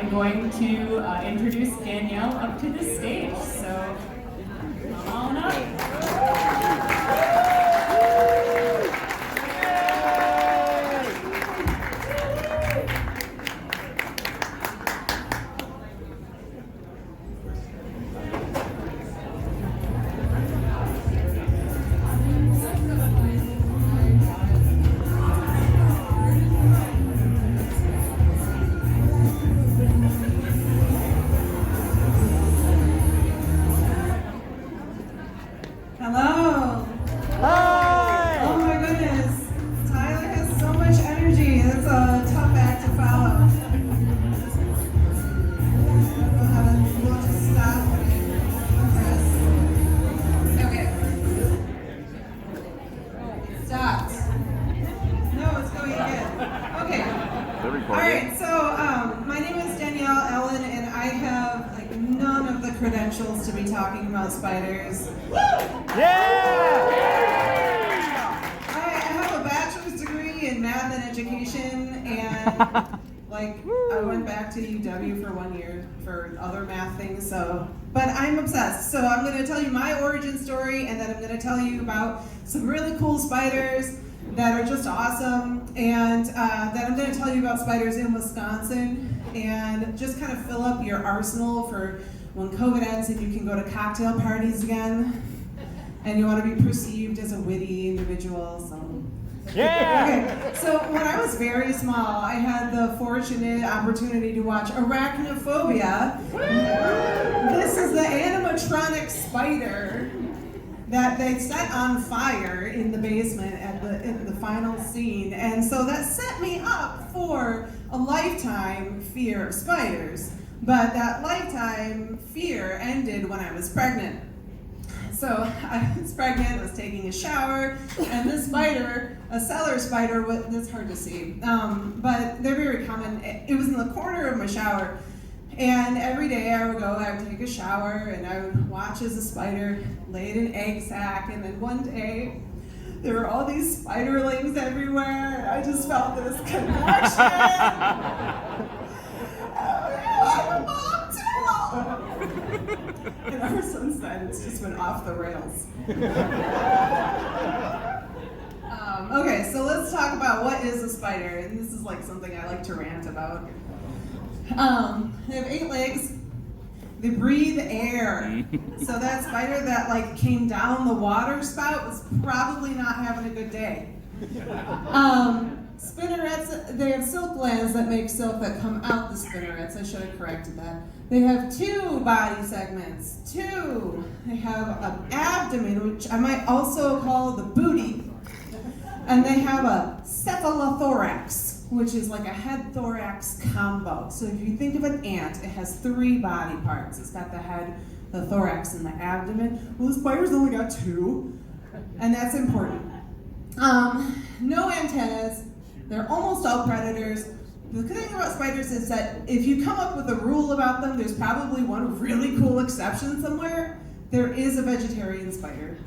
I'm going to introduce Danielle up to the stage. So, come on up. Hello. Hi. Oh my goodness. Tyler has so much energy. That's a tough act to follow. I don't know how to, we'll just stop and press. Okay. Stopped. No, it's going again. Okay. All right. So my name is Danielle Ellen, and I have like none of the credentials to be talking about spiders. Yeah! I have a bachelor's degree in math and education, and I went back to UW for 1 year for other math things. But I'm obsessed. So I'm going to tell you my origin story, and then I'm going to tell you about some really cool spiders that are just awesome, and then I'm going to tell you about spiders in Wisconsin, and just kind of fill up your arsenal for when COVID ends and you can go to cocktail parties again. And you want to be perceived as a witty individual. Yeah! Okay, so when I was very small, I had the fortunate opportunity to watch Arachnophobia. This is the animatronic spider that they set on fire in the basement in the final scene. And so that set me up for a lifetime fear of spiders. But that lifetime fear ended when I was pregnant. So I was pregnant, was taking a shower, and this spider, a cellar spider, it's hard to see, but they're very common. It was in the corner of my shower, and every day I would take a shower, and I would watch as a spider laid an egg sac, and then one day, there were all these spiderlings everywhere, and I just felt this connection. I'm a mom too! And ever since then, it's just been off the rails. Okay, so let's talk about what is a spider, and this is like something I like to rant about. They have 8 legs. They breathe air. So that spider that came down the water spout was probably not having a good day. Spinnerets, they have silk glands that make silk that come out the spinnerets. I should have corrected that. They have 2 body segments. 2. They have an abdomen, which I might also call the booty. And they have a cephalothorax, which is like a head-thorax combo. So if you think of an ant, it has 3 body parts. It's got the head, the thorax, and the abdomen. Well, the spider's only got 2, and that's important. No antennas. They're almost all predators. The thing about spiders is that if you come up with a rule about them, there's probably one really cool exception somewhere. There is a vegetarian spider.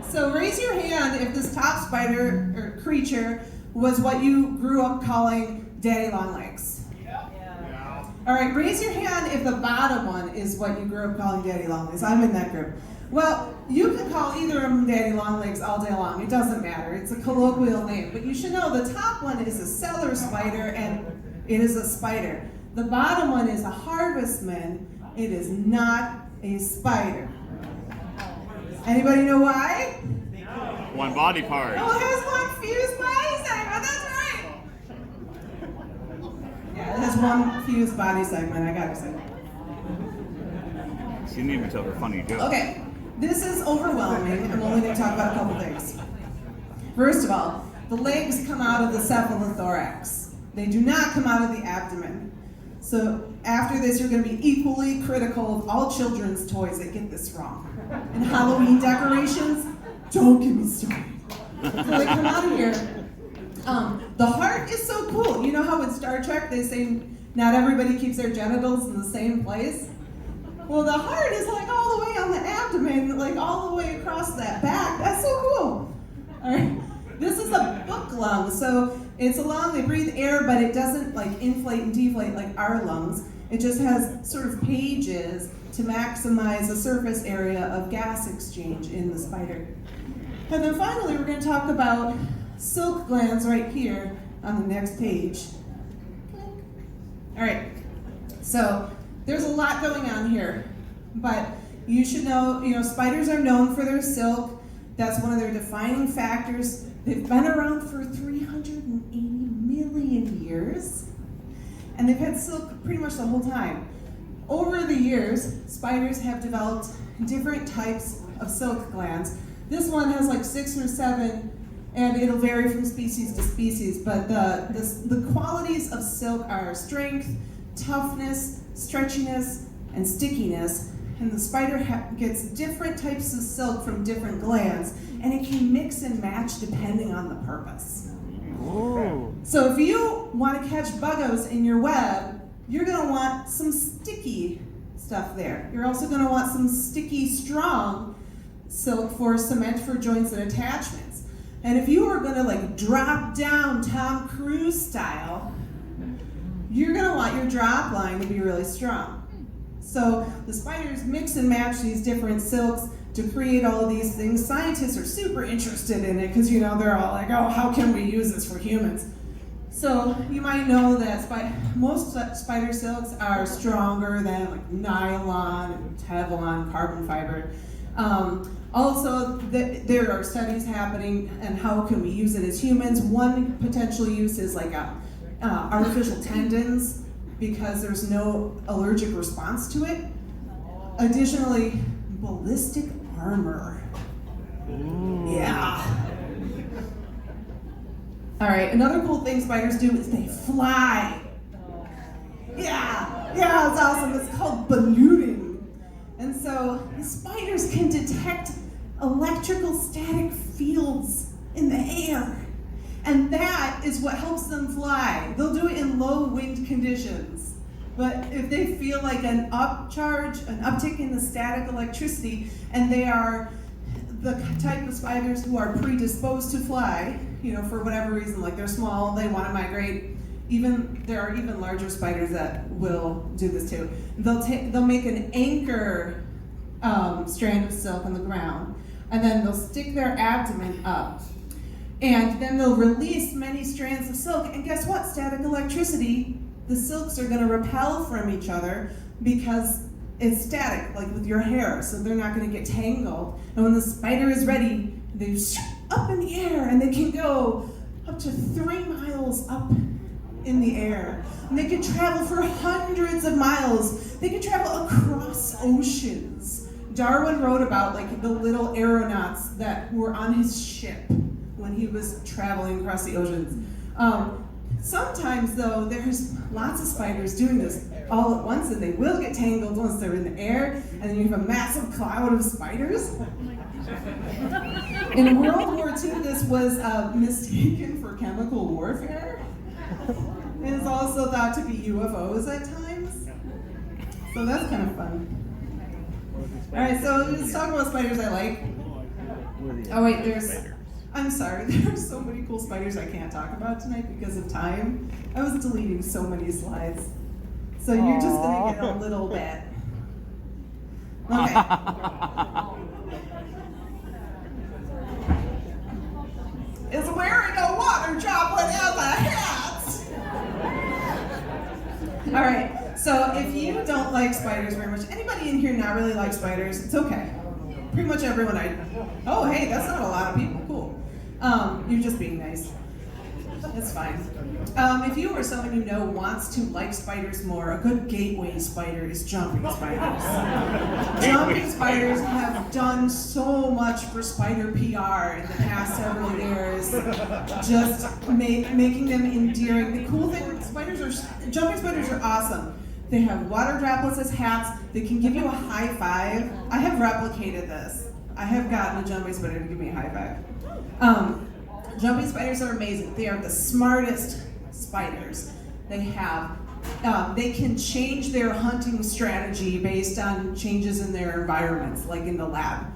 So raise your hand if this top spider or creature was what you grew up calling daddy long legs. Yeah. All right, raise your hand if the bottom one is what you grew up calling daddy long legs. I'm in that group. Well, you can call either of them daddy long legs all day long. It doesn't matter. It's a colloquial name. But you should know the top one is a cellar spider, and it is a spider. The bottom one is a harvestman. It is not a spider. Anybody know why? One body part. Oh, it has one fused body segment. That's right. Yeah, it has one fused body segment. I gotta say. You need to tell her funny joke. Okay. This is overwhelming. I'm only going to talk about a couple things. First of all, the legs come out of the cephalothorax. They do not come out of the abdomen. So after this, you're going to be equally critical of all children's toys that get this wrong. And Halloween decorations, don't get me started. So they come out of here. The heart is so cool. You know how in Star Trek they say not everybody keeps their genitals in the same place? Well, the heart is all the way on the abdomen, all the way across that back. That's so cool. All right. This is a book lung. So it's a lung, they breathe air, but it doesn't like inflate and deflate like our lungs. It just has sort of pages to maximize the surface area of gas exchange in the spider. And then finally, we're going to talk about silk glands right here on the next page. All right, so there's a lot going on here, but you should know, spiders are known for their silk. That's one of their defining factors. They've been around for 380 million years, and they've had silk pretty much the whole time. Over the years, spiders have developed different types of silk glands. This one has like 6 or 7, and it'll vary from species to species, but the qualities of silk are strength, toughness, stretchiness, and stickiness. And the spider gets different types of silk from different glands, and it can mix and match depending on the purpose. Ooh. So if you want to catch buggos in your web, you're going to want some sticky stuff there. You're also going to want some sticky, strong silk for cement for joints and attachments. And if you are going to like drop down Tom Cruise style, you're going to want your drop line to be really strong. So the spiders mix and match these different silks to create all of these things. Scientists are super interested in it because, they're all like, oh, how can we use this for humans? So you might know that most spider silks are stronger than like nylon and Teflon, carbon fiber. Also, there are studies happening and how can we use it as humans. One potential use is like artificial tendons, because there's no allergic response to it. Additionally, ballistic armor. Ooh. Yeah. All right, another cool thing spiders do is they fly. Yeah, it's awesome. It's called ballooning. And so the spiders can detect electrical static fields in the air. And that is what helps them fly. They'll do it in low wind conditions. But if they feel like an uptick in the static electricity, and they are the type of spiders who are predisposed to fly, for whatever reason, like they're small, they want to migrate. There are even larger spiders that will do this too. They'll make an anchor strand of silk on the ground, and then they'll stick their abdomen up. And then they'll release many strands of silk, and guess what? Static electricity, the silks are going to repel from each other because it's static, like with your hair, so they're not going to get tangled. And when the spider is ready, they shoot up in the air, and they can go up to 3 miles up in the air. And they can travel for hundreds of miles. They can travel across oceans. Darwin wrote about like the little aeronauts that were on his ship when he was traveling across the oceans. Sometimes, though, there's lots of spiders doing this all at once, and they will get tangled once they're in the air, and then you have a massive cloud of spiders. In World War II, this was mistaken for chemical warfare. It is also thought to be UFOs at times. So that's kind of fun. All right, so let's talk about spiders I like. Oh wait, I'm sorry, there are so many cool spiders I can't talk about tonight because of time. I was deleting so many slides. So you're just gonna get a little bit. Okay. Is wearing a water droplet as a hat. All right, so if you don't like spiders very much, anybody in here not really like spiders, it's okay. Pretty much everyone oh hey, that's not a lot of people, cool. You're just being nice. That's fine. If you or someone you know wants to like spiders more, a good gateway spider is jumping spiders. Jumping spiders have done so much for spider PR in the past several years, just making them endearing. The cool thing with jumping spiders are awesome. They have water droplets as hats. They can give you a high five. I have replicated this. I have gotten a jumping spider to give me a high five. Jumping spiders are amazing. They are the smartest spiders. They can change their hunting strategy based on changes in their environments, like in the lab.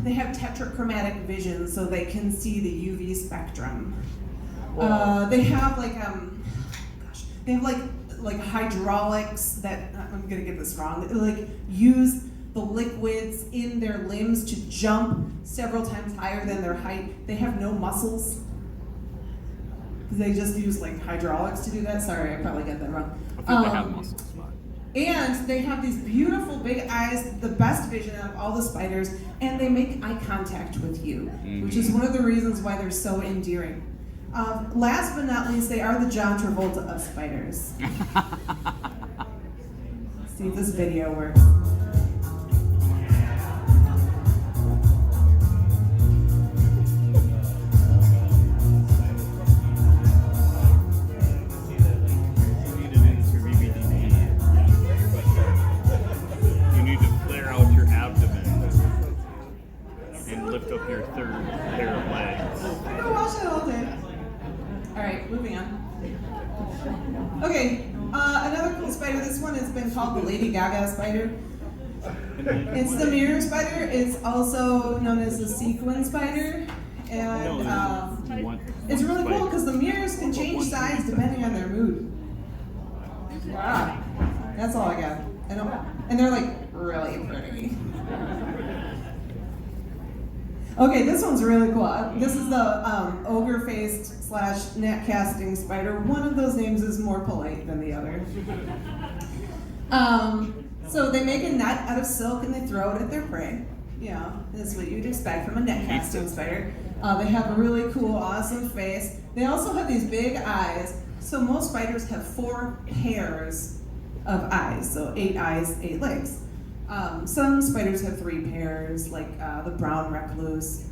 They have tetrachromatic vision, so they can see the UV spectrum. They have they have like hydraulics that, I'm gonna get this wrong, like use the liquids in their limbs to jump several times higher than their height. They have no muscles. They just use like hydraulics to do that. Sorry, I probably got that wrong. I think they have muscles, but... And they have these beautiful big eyes, the best vision out of all the spiders, and they make eye contact with you, which is one of the reasons why they're so endearing. Last but not least, they are the John Travolta of spiders. Let's see if this video works. Up your third pair of legs. I watch that all day. All right, moving on. Okay, another cool spider. This one has been called the Lady Gaga spider. It's the mirror spider. It's also known as the sequin spider, and it's really cool because the mirrors can change size depending on their mood. Wow, that's all I got. And they're like really pretty. Okay, this one's really cool. This is the ogre-faced / net casting spider. One of those names is more polite than the other. So they make a net out of silk and they throw it at their prey. Yeah, that's what you'd expect from a net casting spider. They have a really cool, awesome face. They also have these big eyes. So most spiders have 4 pairs of eyes, so 8 eyes, 8 legs. Some spiders have 3 pairs, like the brown recluse.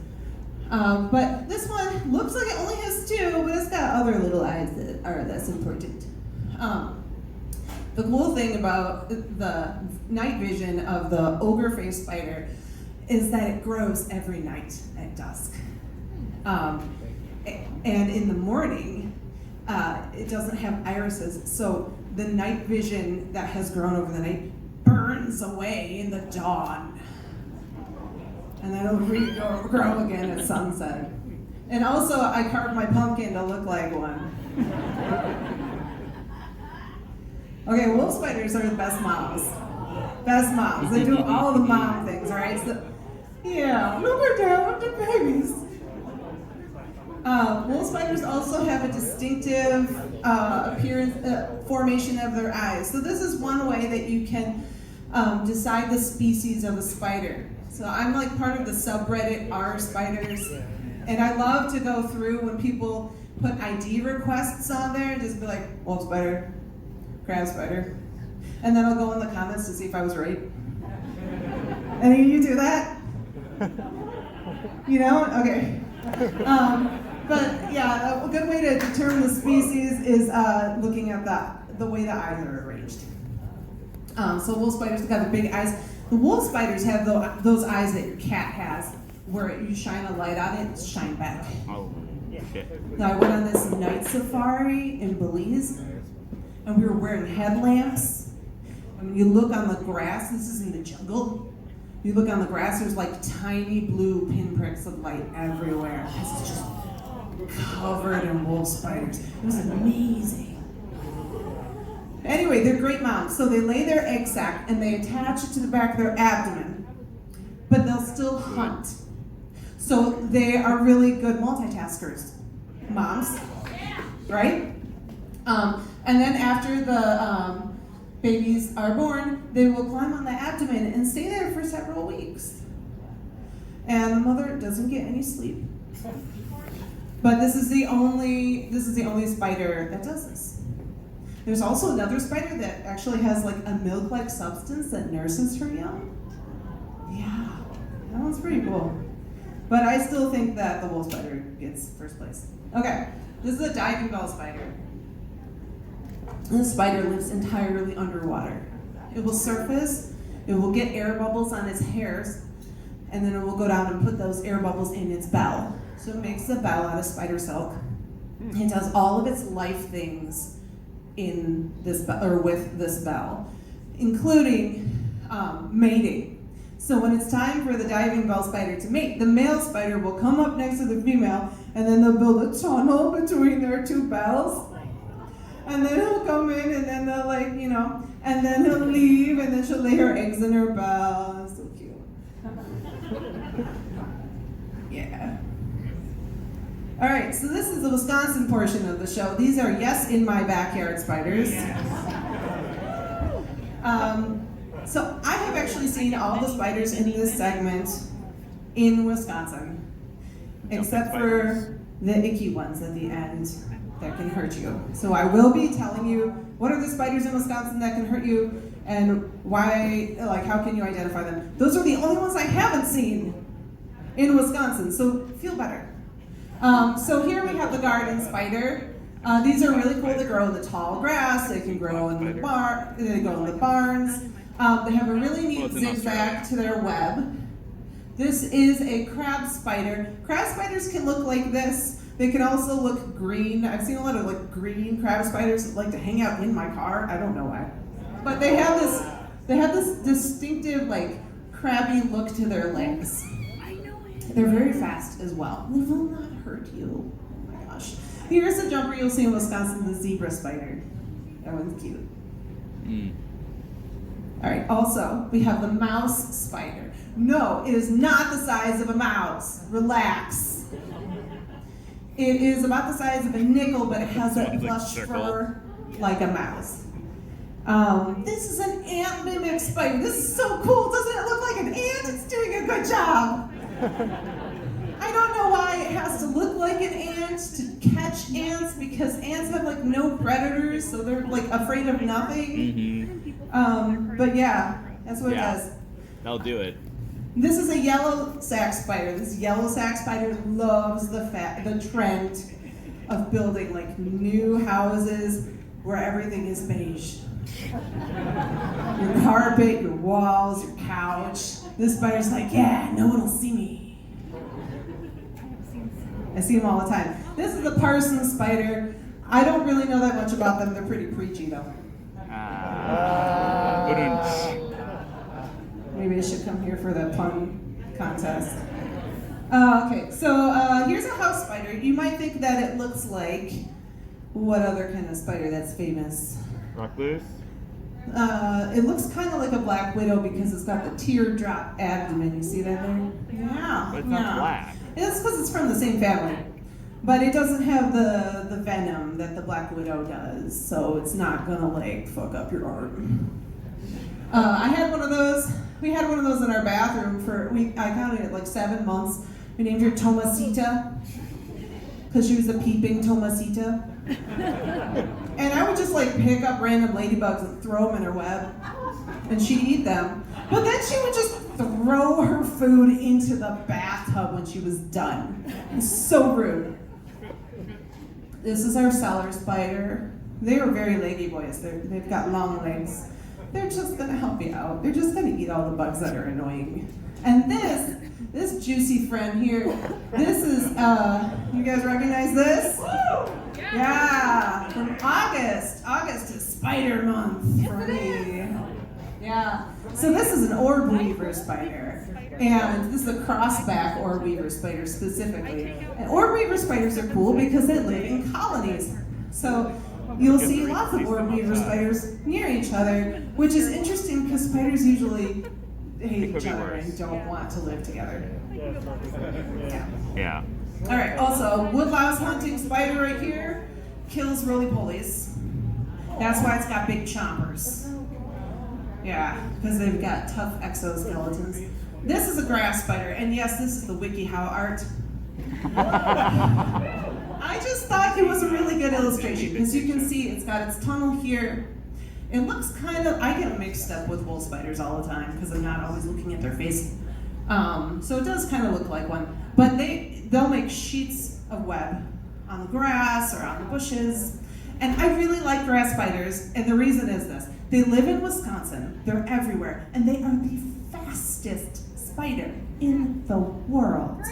But this one looks like it only has 2, but it's got other little eyes that are less important. The cool thing about the night vision of the ogre-faced spider is that it grows every night at dusk. And in the morning, it doesn't have irises, so the night vision that has grown over the night burns away in the dawn. And then it'll regrow again at sunset. And also, I carved my pumpkin to look like one. Okay, wolf spiders are the best moms. Best moms. They do all the mom things, all right? So, yeah, look at them with the babies. Wolf spiders also have a distinctive appearance, formation of their eyes. So this is one way that you can decide the species of a spider. So I'm like part of the subreddit R spiders, and I love to go through when people put ID requests on there and just be like, wolf spider, crab spider, and then I'll go in the comments to see if I was right. Any of you do that? You know? Okay. But yeah, a good way to determine the species is looking at the way the eyes are arranged. So wolf spiders have the big eyes. The wolf spiders have those eyes that your cat has, where you shine a light on it, shine back. Oh, shit. Now I went on this night safari in Belize, and we were wearing headlamps. And when you look on the grass, this is in the jungle, you look on the grass, there's like tiny blue pinpricks of light everywhere. It's just covered in wolf spiders. It was amazing. Anyway, they're great moms. So they lay their egg sac and they attach it to the back of their abdomen, but they'll still hunt. So they are really good multitaskers, moms, right? And then after the babies are born, they will climb on the abdomen and stay there for several weeks. And the mother doesn't get any sleep. But this is the only spider that does this. There's also another spider that actually has like a milk-like substance that nurses her young. Yeah, that one's pretty cool. But I still think that the wolf spider gets first place. Okay, this is a diving bell spider. This spider lives entirely underwater. It will surface, it will get air bubbles on its hairs, and then it will go down and put those air bubbles in its bell. So it makes the bell out of spider silk. It does all of its life things in this with this bell, including mating. So when it's time for the diving bell spider to mate, the male spider will come up next to the female and then they'll build a tunnel between their two bells. And then he'll come in, and then they'll and then he'll leave, and then she'll lay her eggs in her bell. It's so cute. Yeah. All right, so this is the Wisconsin portion of the show. These are Yes in My Backyard spiders. So I have actually seen all the spiders in this segment in Wisconsin, except for the icky ones at the end that can hurt you. So I will be telling you what are the spiders in Wisconsin that can hurt you and why, how can you identify them. Those are the only ones I haven't seen in Wisconsin, so feel better. So here we have the garden spider. These are really cool. They grow in the tall grass. They can grow in the They go in the barns. They have a really neat zigzag to their web. This is a crab spider. Crab spiders can look like this. They can also look green. I've seen a lot of green crab spiders that like to hang out in my car. I don't know why, but they have this distinctive crabby look to their legs. They're very fast as well. They will not hurt you. Oh my gosh. Here's a jumper you'll see in Wisconsin, the zebra spider. That one's cute. All right, also, we have the mouse spider. No, it is not the size of a mouse. Relax. It is about the size of a nickel, but it has that plush fur like a mouse. This is an ant mimic spider. This is so cool. Doesn't it look like an ant? It's doing a good job. I don't know why it has to look like an ant to catch ants, because ants have no predators, so they're afraid of nothing. But yeah, that's what it does. That'll do it. This is a yellow sac spider. This yellow sac spider loves the trend of building new houses where everything is beige. Your carpet, your walls, your couch. This spider's yeah, no one will see me. I see them all the time. This is the parson spider. I don't really know that much about them. They're pretty preachy though. Maybe I should come here for the pun contest. Okay, so here's a house spider. You might think that it looks like, what other kind of spider that's famous? Recluse? It looks kind of like a black widow because it's got the teardrop abdomen. You see that there? Yeah. But it's not black. It's because it's from the same family. But it doesn't have the venom that the black widow does, so it's not gonna fuck up your art. I had one of those. We had one of those in our bathroom I counted it 7 months. We named her Tomasita because she was a peeping Tomasita. And I would just pick up random ladybugs and throw them in her web, and she'd eat them. But then she would just throw her food into the bathtub when she was done. It's so rude. This is our cellar spider. They are very ladyboys. They've got long legs. They're just gonna help you out. They're just gonna eat all the bugs that are annoying. And this juicy friend here, this is, you guys recognize this? Yeah, from August. August is spider month for me. Yeah, so this is an orb weaver spider. And this is a crossback orb weaver spider specifically. And orb weaver spiders are cool because they live in colonies. So you'll see lots of orb weaver spiders near each other, which is interesting because spiders usually hate each other and don't want to live together. Yeah. All right, also, woodlouse hunting spider right here kills roly-polies. That's why it's got big chompers. Yeah, because they've got tough exoskeletons. This is a grass spider, and yes, this is the WikiHow art. I just thought it was a really good illustration, because you can see it's got its tunnel here. It looks kind of, I get mixed up with wool spiders all the time, because I'm not always looking at their face. So it does kind of look like one. But they'll make sheets of web on the grass or on the bushes. And I really like grass spiders, and the reason is this. They live in Wisconsin, they're everywhere, and they are the fastest spider in the world.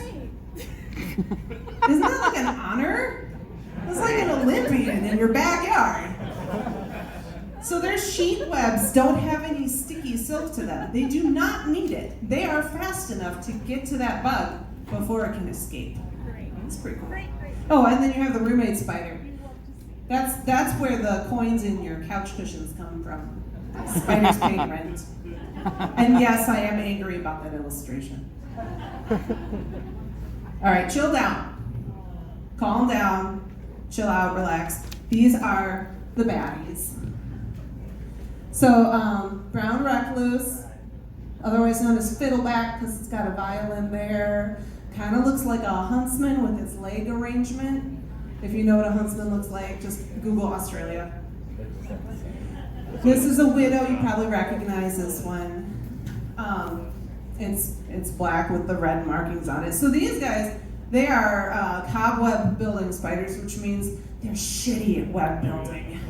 Isn't that like an honor? It's like an Olympian in your backyard. So their sheet webs don't have any sticky silk to them. They do not need it. They are fast enough to get to that bug before it can escape. It's pretty cool. Oh, and then you have the roommate spider. That's where the coins in your couch cushions come from. Spiders pay rent. And yes, I am angry about that illustration. All right, chill down. Calm down. Chill out, relax. These are the baddies. So, brown recluse, otherwise known as fiddleback because it's got a violin there. Kind of looks like a huntsman with its leg arrangement. If you know what a huntsman looks like, just Google Australia. This is a widow. You probably recognize this one. It's black with the red markings on it. So these guys, they are cobweb building spiders, which means they're shitty at web building.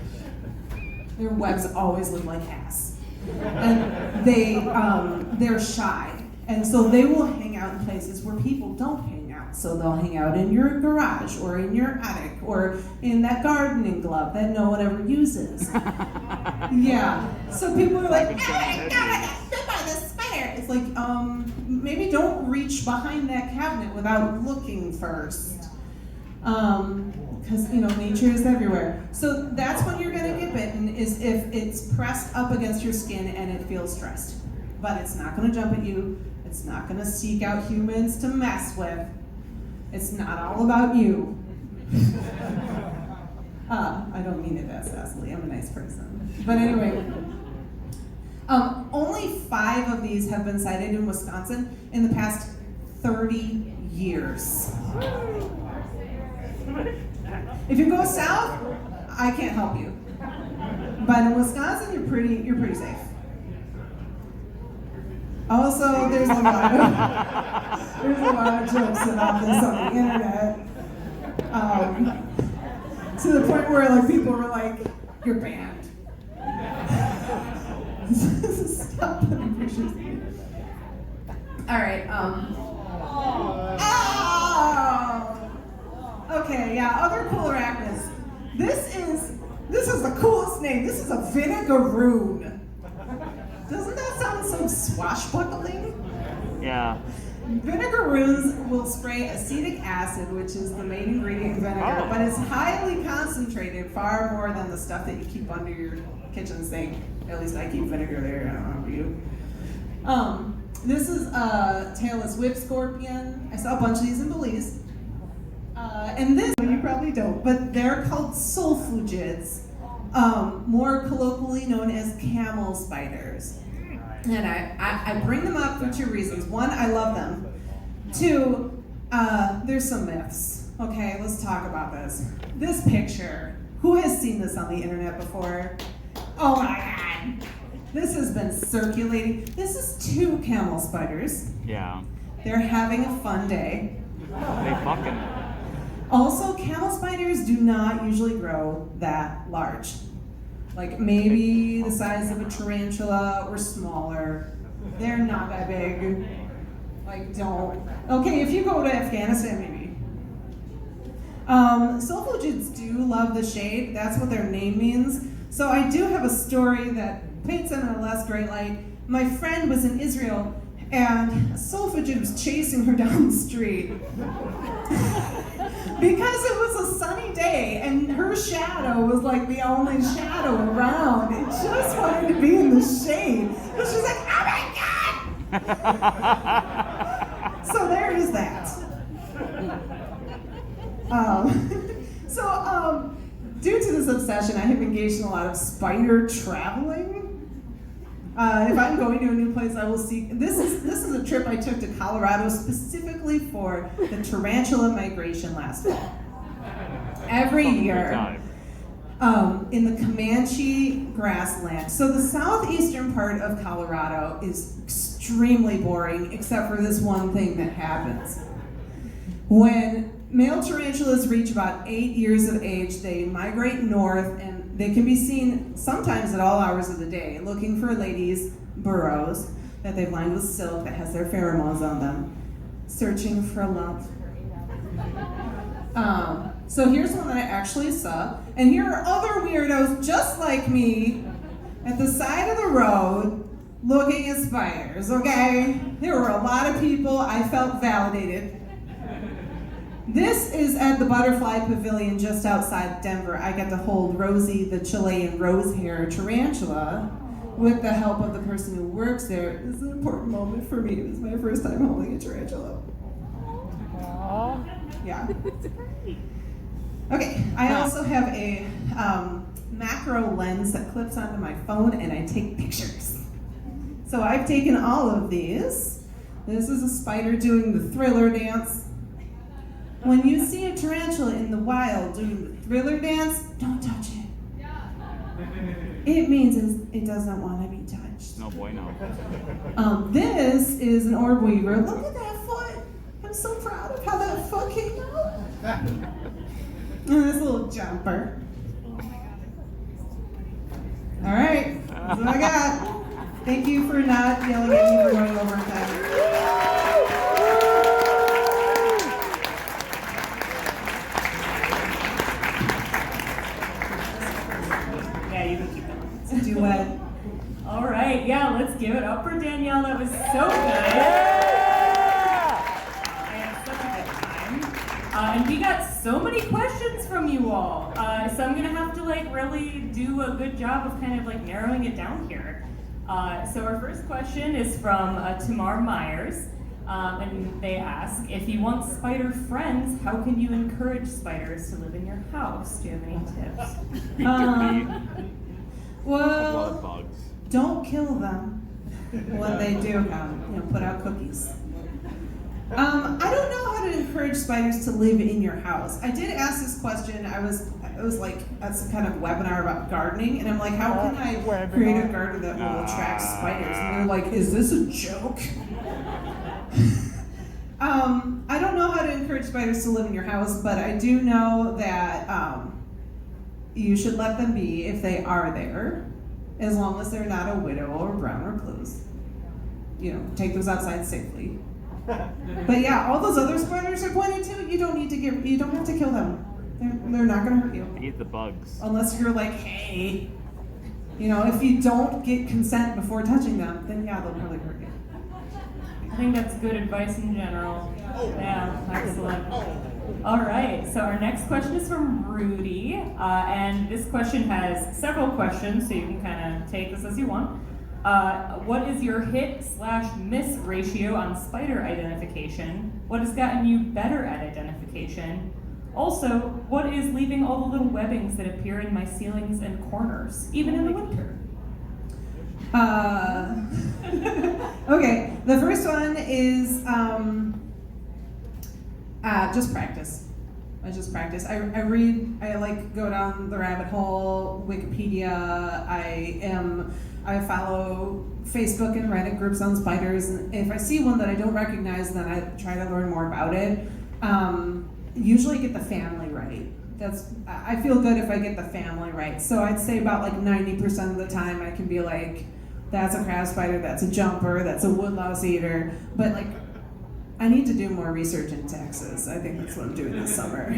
Their webs always look like ass. And they're shy. And so they will hang out in places where people don't hang out. So they'll hang out in your garage or in your attic or in that gardening glove that no one ever uses. Yeah. So people are like, oh my God, I got bit by this spider. It's like, maybe don't reach behind that cabinet without looking first. Because, nature is everywhere. So that's when you're going to get bitten, is if it's pressed up against your skin and it feels stressed. But it's not going to jump at you. It's not going to seek out humans to mess with. It's not all about you. I don't mean it that sassily. I'm a nice person. But anyway, only 5 of these have been sighted in Wisconsin in the past 30 years. If you go south, I can't help you. But in Wisconsin, you're pretty safe. Also, there's a lot of jokes about this on the internet. To the point where people were like, "You're banned." Stop putting pictures of me. All right. Okay, yeah, other cool arachnids. This is the coolest name. This is a vinegaroon. Doesn't that sound so swashbuckling? Yeah. Vinegaroons will spray acetic acid, which is the main ingredient in vinegar, but it's highly concentrated, far more than the stuff that you keep under your kitchen sink. At least I keep vinegar there, I don't know about you. This is a tailless whip scorpion. I saw a bunch of these in Belize. And this, you probably don't, but they're called sulfugids, more colloquially known as camel spiders. And I bring them up for 2 reasons. 1, I love them. 2, there's some myths. Okay, let's talk about this. This picture, who has seen this on the internet before? Oh my God. This has been circulating. This is 2 camel spiders. Yeah. They're having a fun day. They fucking. Also, camel spiders do not usually grow that large. Like maybe the size of a tarantula or smaller. They're not that big. Like don't. Okay, if you go to Afghanistan, maybe. Sulfugids do love the shade. That's what their name means. So I do have a story that paints them in a less great light. My friend was in Israel and a sulfugid was chasing her down the street. Because it was a sunny day and her shadow was like the only shadow around. It just wanted to be in the shade. But she's like, oh my God! So there is that. Due to this obsession, I have engaged in a lot of spider traveling. If I'm going to a new place, I will see. This is a trip I took to Colorado specifically for the tarantula migration last fall. Every year, in the Comanche grassland. So the southeastern part of Colorado is extremely boring, except for this one thing that happens. When male tarantulas reach about 8 years of age, they migrate north, and they can be seen sometimes at all hours of the day, looking for ladies' burrows that they've lined with silk that has their pheromones on them, searching for love. So here's one that I actually saw, and here are other weirdos just like me at the side of the road looking at spiders, okay? There were a lot of people. I felt validated. This is at the Butterfly Pavilion just outside Denver. I got to hold Rosie, the Chilean rose-hair tarantula, with the help of the person who works there. This is an important moment for me. It was my first time holding a tarantula. Aww. Yeah. Okay, I also have a macro lens that clips onto my phone and I take pictures. So I've taken all of these. This is a spider doing the thriller dance. When you see a tarantula in the wild doing the thriller dance, don't touch it. It means it doesn't want to be touched. No boy, no. This is an orb weaver. Look at that foot. I'm so proud of how that foot came out. And this little jumper. All right, that's what I got. Thank you for not yelling at me for going over time. Yeah, you can keep going. It's a duet. All right, yeah, let's give it up for Danielle. That was so good. I had such a good time. And we got so many questions from you all. So I'm gonna have to really do a good job of kind of narrowing it down here. So our first question is from Tamar Myers. And they ask, if you want spider friends, how can you encourage spiders to live in your house? Do you have any tips? Feed your bee. Well, Love bugs. don't kill them when they do come. Put out cookies. I don't know how to encourage spiders to live in your house. I did ask this question. It was at some kind of webinar about gardening, and I'm like, how can I create a garden that will attract spiders? And they're like, is this a joke? I don't know how to encourage spiders to live in your house, but I do know that you should let them be if they are there, as long as they're not a widow or brown recluse. Take those outside safely. But yeah, all those other spiders are pointing to, you don't have to kill them. They're not gonna hurt you. They eat the bugs. Unless you're like, hey, if you don't get consent before touching them, then yeah, they'll probably hurt you. I think that's good advice in general. Yeah, excellent. All right, so our next question is from Rudy, and this question has several questions, so you can kind of take this as you want. What is your hit/miss ratio on spider identification? What has gotten you better at identification? Also, what is leaving all the little webbings that appear in my ceilings and corners, even in the winter? Okay, the first one is just practice. I just practice. I read, I go down the rabbit hole, Wikipedia, I follow Facebook and Reddit groups on spiders, and if I see one that I don't recognize, then I try to learn more about it. Usually get the family right. I feel good if I get the family right. So I'd say about 90% of the time I can be like, that's a crab spider, that's a jumper, that's a woodlouse eater. But I need to do more research in Texas. I think that's what I'm doing this summer.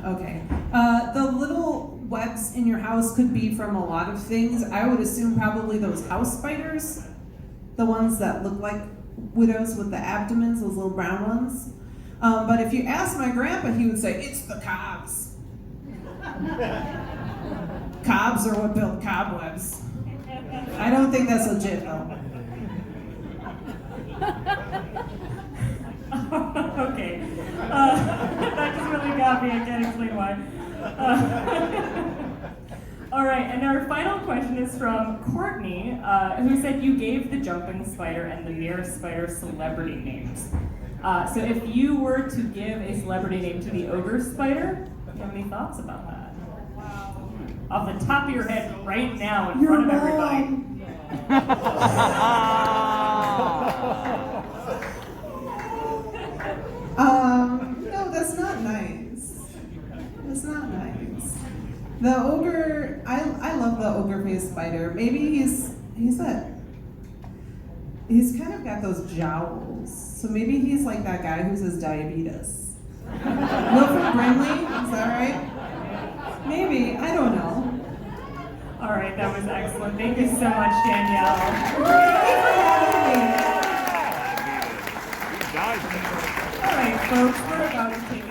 Okay. The little webs in your house could be from a lot of things. I would assume probably those house spiders, the ones that look like widows with the abdomens, those little brown ones. But if you ask my grandpa, he would say, it's the cobs. Cobs are what build cobwebs. I don't think that's legit, though. Okay. That just really got me. I can't explain why. All right, and our final question is from Courtney, who said you gave the jumping spider and the mirror spider celebrity names. So if you were to give a celebrity name to the ogre spider, do you have any thoughts about that? Wow. Off the top of your head right now in front of everybody. No, that's not nice. That's not nice. The ogre, I love the ogre-faced spider. Maybe he's kind of got those jowls. So maybe he's like that guy who says diabetes. Wilfred Brimley, is that right? Maybe, I don't know. All right, that was excellent. Thank you so much, Danielle. Thank you for having me. You died there. All right. folks, we're about to take